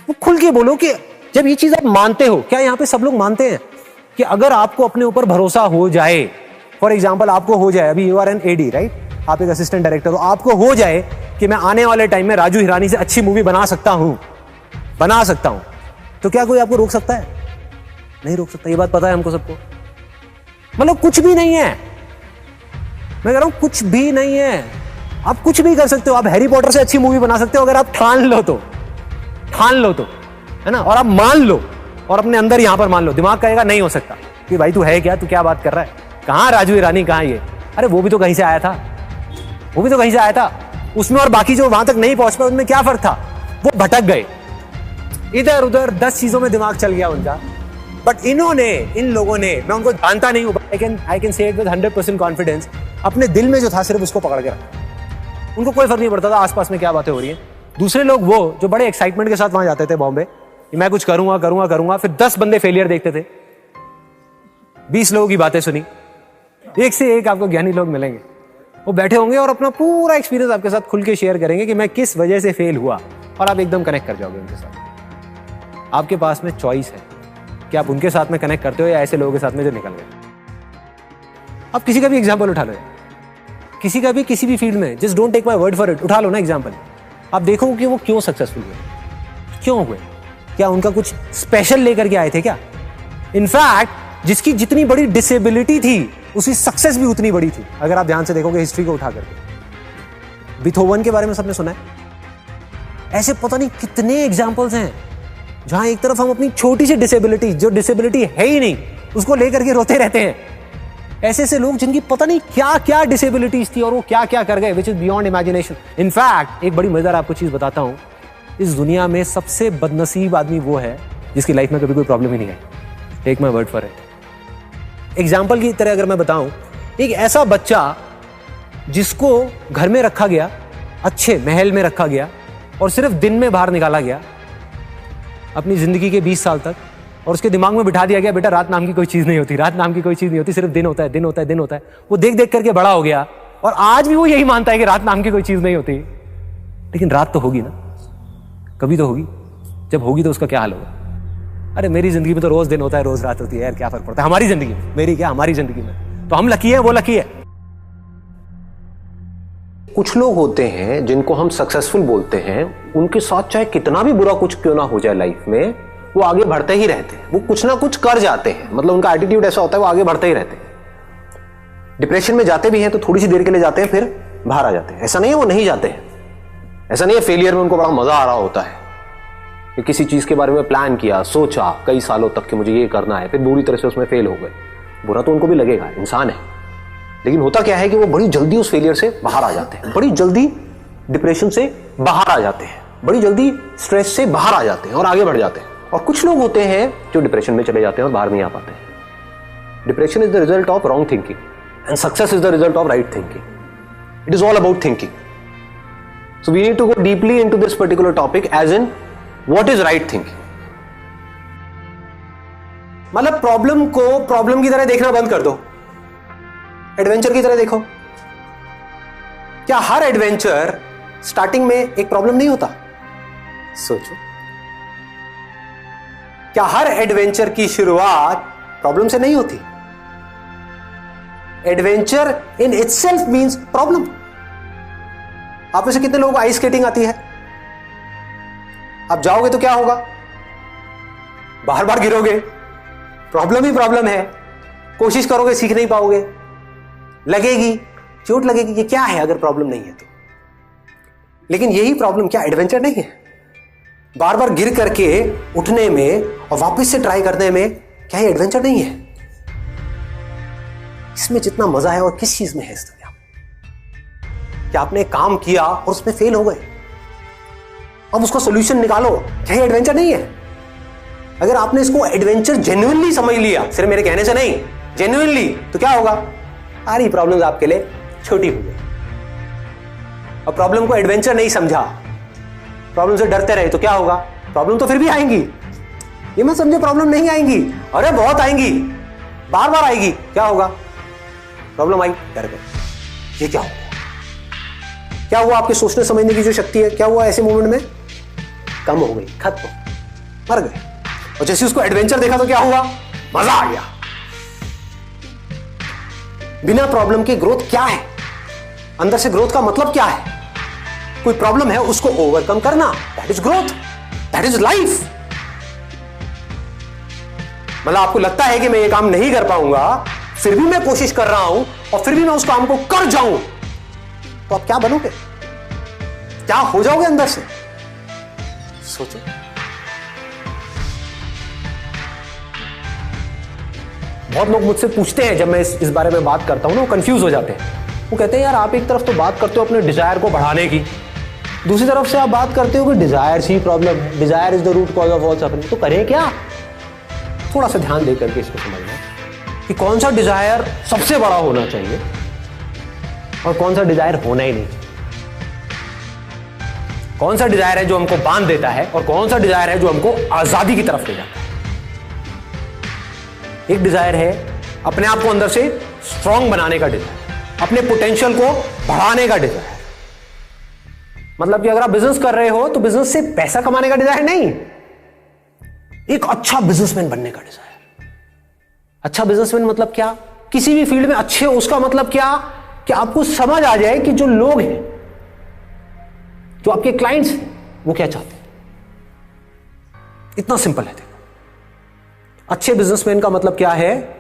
वो खुल के बोलो कि जब ये चीज आप मानते हो, क्या यहाँ पे सब लोग मानते हैं कि अगर आपको अपने ऊपर भरोसा हो जाए, फॉर एग्जाम्पल आपको हो जाए, अभी you are an AD right, आप एक असिस्टेंट डायरेक्टर हो, आपको हो जाए कि मैं आने वाले टाइम में राजू हिरानी से अच्छी मूवी बना सकता हूं, तो क्या कोई आपको रोक सकता है? नहीं रोक सकता। ये बात पता है हमको सबको। मतलब कुछ भी नहीं है, मैं कह रहा हूं कुछ भी नहीं है। आप कुछ भी कर सकते हो, आप हैरी पॉटर से अच्छी मूवी बना सकते हो अगर आप ठान लो तो, है ना, और आप मान लो और अपने अंदर यहां पर मान लो। दिमाग कहेगा नहीं हो सकता कि भाई तू है क्या, तू क्या बात कर रहा है, कहां राजू हिरानी, कहां ये, अरे वो भी तो कहीं से आया था, उसमें और बाकी जो वहां तक नहीं पहुंच पाए उनमें क्या फर्क था? वो भटक गए इधर उधर, 10 चीजों में दिमाग चल गया उनका। बट इन लोगों ने, मैं उनको जानता नहीं हूं, I can say it with 100% confidence, अपने दिल में जो था सिर्फ उसको पकड़ के रखा। उनको कोई फर्क नहीं पड़ता था आसपास में क्या बातें हो रही हैं। दूसरे लोग वो जो बड़े एक्साइटमेंट के साथ वहां जाते थे बॉम्बे, मैं कुछ करूंगा, फिर 10 बंदे फेलियर देखते थे, 20 लोगों की बातें सुनी, एक से एक आपको ज्ञानी लोग मिलेंगे, वो बैठे होंगे और अपना पूरा एक्सपीरियंस आपके साथ खुल के शेयर करेंगे कि मैं किस वजह से फेल हुआ, और आप एकदम कनेक्ट कर जाओगे उनके साथ। आपके पास में चॉइस है कि आप उनके साथ में कनेक्ट करते हो या ऐसे लोगों के साथ में जो निकल गए। आप किसी का भी एग्जाम्पल उठा लो, किसी का भी किसी भी फील्ड में, just don't take my word for it, उठा लो ना एग्जाम्पल। आप देखो कि वो क्यों सक्सेसफुल हुए, क्यों हुए, क्या उनका कुछ स्पेशल लेकर के आए थे क्या? इनफैक्ट जिसकी जितनी बड़ी डिसेबिलिटी थी उसकी सक्सेस भी उतनी बड़ी थी, अगर आप ध्यान से देखोगे हिस्ट्री को उठा करके। बीथोवन के बारे में सबने सुना है, ऐसे पता नहीं कितने एग्जाम्पल्स हैं जहां एक तरफ हम अपनी छोटी सी डिसेबिलिटी, जो डिसेबिलिटी है ही नहीं, उसको लेकर के रोते रहते हैं। ऐसे ऐसे लोग जिनकी पता नहीं क्या क्या डिसेबिलिटीज थी और वो क्या क्या कर गए, which is beyond imagination. In fact एक बड़ी मजेदार आपको चीज बताता हूं, इस दुनिया में सबसे बदनसीब आदमी वो है जिसकी लाइफ में कभी कोई प्रॉब्लम ही नहीं आई। Take my word for it. Example की तरह अगर मैं बताऊं, एक ऐसा बच्चा जिसको घर में रखा गया, अच्छे महल में रखा गया, और सिर्फ दिन में बाहर निकाला गया अपनी जिंदगी के 20 साल तक, और उसके दिमाग में बिठा दिया गया बेटा रात नाम की कोई चीज नहीं होती, रात नाम की कोई चीज नहीं होती, सिर्फ दिन होता है। वो देख देख करके बड़ा हो गया और आज भी वो यही मानता है कि रात नाम की कोई चीज नहीं होती। लेकिन रात तो होगी ना, कभी तो होगी। जब होगी तो उसका क्या हाल होगा? अरे मेरी जिंदगी में तो रोज दिन होता है, रोज रात होती है यार, क्या फर्क पड़ता है हमारी जिंदगी में, मेरी क्या हमारी जिंदगी में, तो हम लकी है, वो लकी है। कुछ लोग होते हैं जिनको हम सक्सेसफुल बोलते हैं, उनके साथ चाहे कितना भी बुरा कुछ क्यों ना हो जाए लाइफ में, वो आगे बढ़ते ही रहते हैं, वो कुछ ना कुछ कर जाते हैं। मतलब उनका एटीट्यूड ऐसा होता है, वो आगे बढ़ते ही रहते हैं। डिप्रेशन में जाते भी हैं तो थोड़ी सी देर के लिए जाते हैं, फिर बाहर आ जाते हैं। ऐसा नहीं है वो नहीं जाते हैं, ऐसा नहीं है फेलियर में उनको बड़ा मजा आ रहा होता है कि किसी चीज के बारे में प्लान किया, सोचा कई सालों तक कि मुझे ये करना है, फिर बुरी तरह से उसमें फेल हो गए। बुरा तो उनको भी लगेगा, इंसान है। लेकिन होता क्या है कि वो बड़ी जल्दी उस फेलियर से बाहर आ जाते हैं, बड़ी जल्दी डिप्रेशन से बाहर आ जाते हैं, बड़ी जल्दी स्ट्रेस से बाहर आ जाते हैं और आगे बढ़ जाते हैं। और कुछ लोग होते हैं जो डिप्रेशन में चले जाते हैं और बाहर नहीं आ पाते हैं। Depression is the result of wrong thinking and success is the result of right thinking. It is all about thinking. So we need to go deeply into this particular topic, as in what is right thinking. मतलब problem को problem की तरह देखना बंद कर दो, adventure की तरह देखो। क्या हर एडवेंचर स्टार्टिंग में एक प्रॉब्लम नहीं होता? सोचो, क्या हर एडवेंचर की शुरुआत प्रॉब्लम से नहीं होती? Adventure in itself means problem. आप में से कितने लोगों को आइस स्केटिंग आती है? आप जाओगे तो क्या होगा? बार बार गिरोगे, प्रॉब्लम ही प्रॉब्लम है। कोशिश करोगे, सीख नहीं पाओगे, लगेगी, चोट लगेगी। ये क्या है अगर प्रॉब्लम नहीं है तो? लेकिन यही प्रॉब्लम क्या एडवेंचर नहीं है? बार बार गिर करके उठने में और वापस से ट्राई करने में क्या ये एडवेंचर नहीं है? इसमें जितना मजा है और किस चीज में है इस दुनिया में? क्या आपने काम किया और उसमें फेल हो गए, अब उसका सॉल्यूशन निकालो, क्या ये एडवेंचर नहीं है? अगर आपने इसको एडवेंचर जेन्युइनली समझ लिया, सिर्फ मेरे कहने से नहीं, जेन्युइनली, तो क्या होगा? सारी प्रॉब्लम्स आपके लिए छोटी हो गई। और प्रॉब्लम को एडवेंचर नहीं समझा, प्रॉब्लम से डरते रहे, तो क्या होगा? प्रॉब्लम तो फिर भी आएंगी। ये मत समझे प्रॉब्लम नहीं आएंगी, अरे बहुत आएंगी, बार बार आएगी। क्या होगा? प्रॉब्लम आई, डर गए। ये क्या हुआ? क्या हुआ? आपके सोचने समझने की जो शक्ति है, क्या हुआ ऐसे मोमेंट में? कम हो गई, खत्म। मर गए। और जैसे उसको एडवेंचर देखा तो क्या हुआ, मजा आ गया। बिना प्रॉब्लम के ग्रोथ क्या है, अंदर से ग्रोथ का मतलब क्या है? कोई प्रॉब्लम है उसको ओवरकम करना, that is growth, that is life. मतलब आपको लगता है कि मैं ये काम नहीं कर पाऊंगा, फिर भी मैं कोशिश कर रहा हूं और फिर भी मैं उस काम को कर जाऊं, तो आप क्या बनोगे, क्या हो जाओगे अंदर से? सोचो। बहुत लोग मुझसे पूछते हैं, जब मैं इस बारे में बात करता हूं ना, वो कंफ्यूज हो जाते हैं। वो कहते हैं यार आप एक तरफ तो बात करते हो अपने डिजायर को बढ़ाने की, दूसरी तरफ से आप बात करते हो कि डिजायर ही प्रॉब्लम है, desire is the root cause of all suffering. तो करें क्या? थोड़ा सा ध्यान दे करके इसको समझना कि कौन सा डिजायर सबसे बड़ा होना चाहिए और कौन सा डिजायर होना ही नहीं चाहिए। कौन सा डिजायर है जो हमको बांध देता है और कौन सा डिजायर है जो हमको आजादी की तरफ ले जाता है। एक डिजायर है अपने आप को अंदर से स्ट्रांग बनाने का डिजायर, अपने पोटेंशियल को बढ़ाने का डिजायर। मतलब कि अगर आप बिजनेस कर रहे हो तो बिजनेस से पैसा कमाने का डिजायर नहीं, एक अच्छा बिजनेसमैन बनने का डिजायर। अच्छा बिजनेसमैन मतलब क्या? किसी भी फील्ड में अच्छे हो, उसका मतलब क्या कि आपको समझ आ जाए कि जो लोग हैं, जो आपके क्लाइंट्स हैं, वो क्या चाहते हैं। इतना सिंपल है। देखो, अच्छे बिजनेसमैन का मतलब क्या है,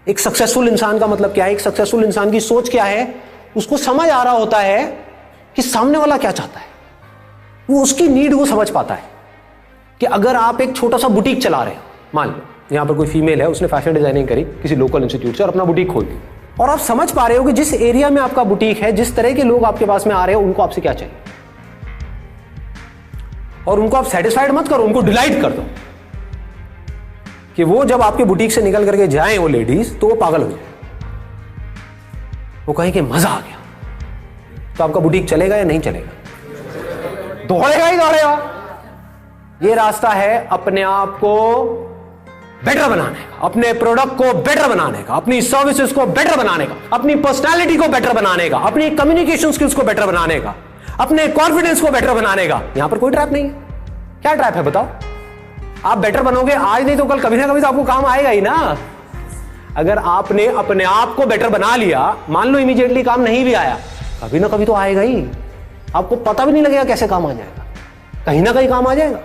एक सक्सेसफुल इंसान का मतलब क्या है, एक सक्सेसफुल इंसान की सोच क्या है, उसको समझ आ रहा होता है कि सामने वाला क्या चाहता है, वो उसकी नीड वो समझ पाता है। कि अगर आप एक छोटा सा बुटीक चला रहे हो, मान लो यहां पर कोई फीमेल है, उसने फैशन डिजाइनिंग करी किसी लोकल इंस्टीट्यूट से और अपना बुटीक खोल दी, और आप समझ पा रहे हो कि जिस एरिया में आपका बुटीक है, जिस तरह के लोग आपके पास में आ रहे हो, उनको आपसे क्या चाहिए, और उनको आप सेटिस्फाइड मत करो, उनको डिलाइट कर दो कि वो जब आपके बुटीक से निकल करके जाएं वो लेडीज, तो वो पागल हो जाए, वो कहें कि मजा आ गया। तो आपका बुटीक चलेगा या नहीं चलेगा? दौड़ेगा ही दौड़ेगा। ये रास्ता है अपने आप को बेटर बनाने का, अपने प्रोडक्ट को बेटर बनाने का, अपनी सर्विसेज को बेटर बनाने का, अपनी पर्सनालिटी को बेटर बनाने का, अपनी कम्युनिकेशन स्किल्स को बेटर बनाने का, अपने कॉन्फिडेंस को बेटर बनाने का। यहां पर कोई ट्रैप नहीं है। क्या ट्रैप है बताओ? आप बेटर बनोगे आज नहीं तो कल, कभी ना कभी तो आपको काम आएगा ही ना। अगर आपने अपने आप को बेटर बना लिया, मान लो इमीडिएटली काम नहीं भी आया, कभी ना कभी तो आएगा ही। आपको पता भी नहीं लगेगा कैसे काम आ जाएगा, कहीं ना कहीं काम आ जाएगा,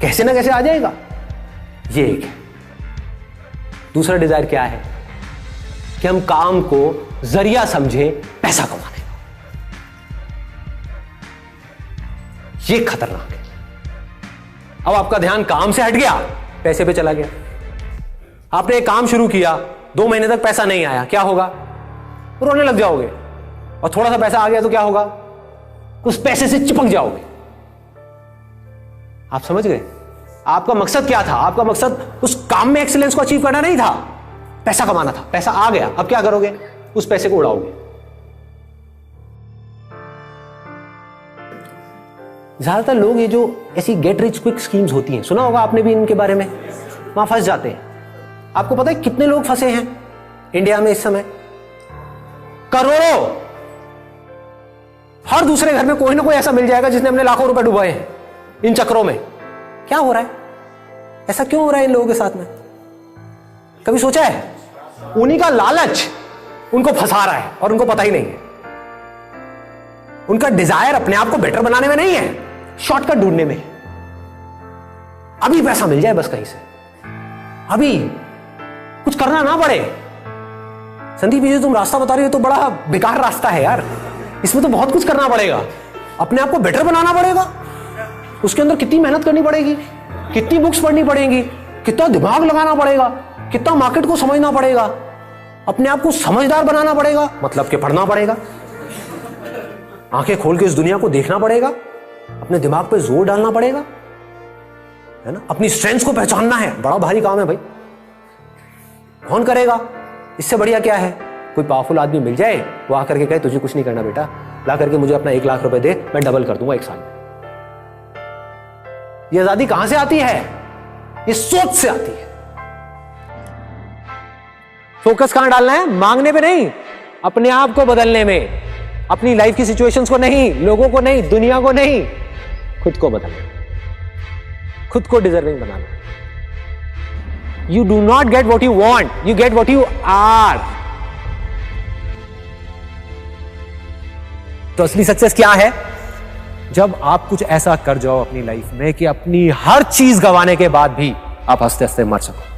कैसे ना कैसे आ जाएगा। ये एक है। दूसरा डिजायर क्या है कि हम काम को जरिया समझे पैसा कमाने का। ये खतरनाक है। अब आपका ध्यान काम से हट गया, पैसे पे चला गया। आपने एक काम शुरू किया, 2 महीने तक पैसा नहीं आया, क्या होगा? रोने लग जाओगे। और थोड़ा सा पैसा आ गया तो क्या होगा? उस पैसे से चिपक जाओगे। आप समझ गए? आपका मकसद क्या था? आपका मकसद उस काम में एक्सीलेंस को अचीव करना नहीं था, पैसा कमाना था। पैसा आ गया, अब क्या करोगे? उस पैसे को उड़ाओगे। ज्यादातर लोग ये जो ऐसी गेट रिच क्विक स्कीम्स होती हैं, सुना होगा आपने भी इनके बारे में, वहां फंस जाते हैं। आपको पता है कितने लोग फंसे हैं इंडिया में इस समय? करोड़ों। हर दूसरे घर में कोई ना कोई ऐसा मिल जाएगा जिसने अपने लाखों रुपए डुबाए हैं इन चक्रों में। क्या हो रहा है? ऐसा क्यों हो रहा है इन लोगों के साथ में? कभी सोचा है? उन्हीं का लालच उनको फंसा रहा है और उनको पता ही नहीं है। उनका डिजायर अपने आप को बेटर बनाने में नहीं है, शॉर्टकट ढूंढने में। अभी पैसा मिल जाए बस कहीं से, अभी कुछ करना ना पड़े। संदीप, ये तुम रास्ता बता रही हो तो बड़ा बेकार रास्ता है यार, इसमें तो बहुत कुछ करना पड़ेगा। अपने आप को बेटर बनाना पड़ेगा, उसके अंदर कितनी मेहनत करनी पड़ेगी, कितनी बुक्स पढ़नी पड़ेंगी, कितना दिमाग लगाना पड़ेगा, कितना मार्केट को समझना पड़ेगा, अपने आप को समझदार बनाना पड़ेगा, मतलब कि पढ़ना पड़ेगा, आंखें खोल के इस दुनिया को देखना पड़ेगा, अपने दिमाग पे जोर डालना पड़ेगा, है ना। अपनी स्ट्रेंथ्स को पहचानना है, बड़ा भारी काम है भाई। कौन करेगा? इससे बढ़िया क्या है? कोई पावरफुल आदमी मिल जाए, वो आकर के कहे तुझे कुछ नहीं करना बेटा, ला करके मुझे अपना 1 लाख रुपए दे, मैं डबल कर दूंगा 1 साल में। ये आजादी कहां से आती है? ये सोच से आती है। फोकस कहां डालना है? मांगने पे नहीं, अपने आप को बदलने में। अपनी लाइफ की सिचुएशंस को नहीं, लोगों को नहीं, दुनिया को नहीं, खुद को बदलना। खुद को डिजर्विंग बना लो। You do not get what you want, you get what you are. तो असली सक्सेस क्या है? जब आप कुछ ऐसा कर जाओ अपनी लाइफ में कि अपनी हर चीज गंवाने के बाद भी आप हंसते हंसते मर सको।